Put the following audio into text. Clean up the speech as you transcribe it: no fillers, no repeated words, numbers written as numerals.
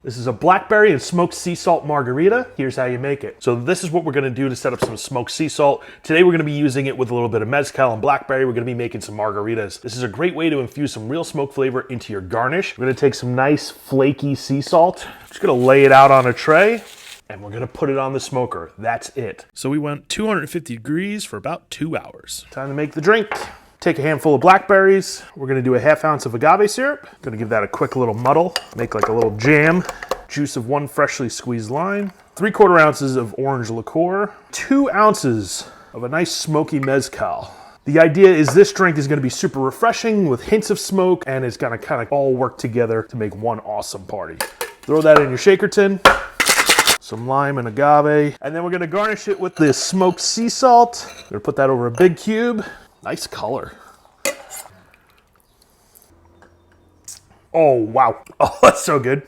This is a blackberry and smoked sea salt margarita. Here's how you make it. So this is what we're gonna do to set up some smoked sea salt. Today we're gonna be using it with a little bit of mezcal and blackberry. We're gonna be making some margaritas. This is a great way to infuse some real smoke flavor into your garnish. We're gonna take some nice flaky sea salt. Just gonna lay it out on a tray and we're gonna put it on the smoker. That's it. So we went 250 degrees for about 2 hours. Time to make the drink. Take a handful of blackberries. We're gonna do a ½ ounce of agave syrup. Gonna give that a quick little muddle. Make like a little jam. Juice of 1 freshly squeezed lime. 3/4 ounces of orange liqueur. 2 ounces of a nice smoky mezcal. The idea is this drink is gonna be super refreshing with hints of smoke, and it's gonna kind of all work together to make one awesome party. Throw that in your shaker tin. Some lime and agave. And then we're gonna garnish it with this smoked sea salt. We're gonna put that over a big cube. Nice color. Oh, wow. Oh, that's so good.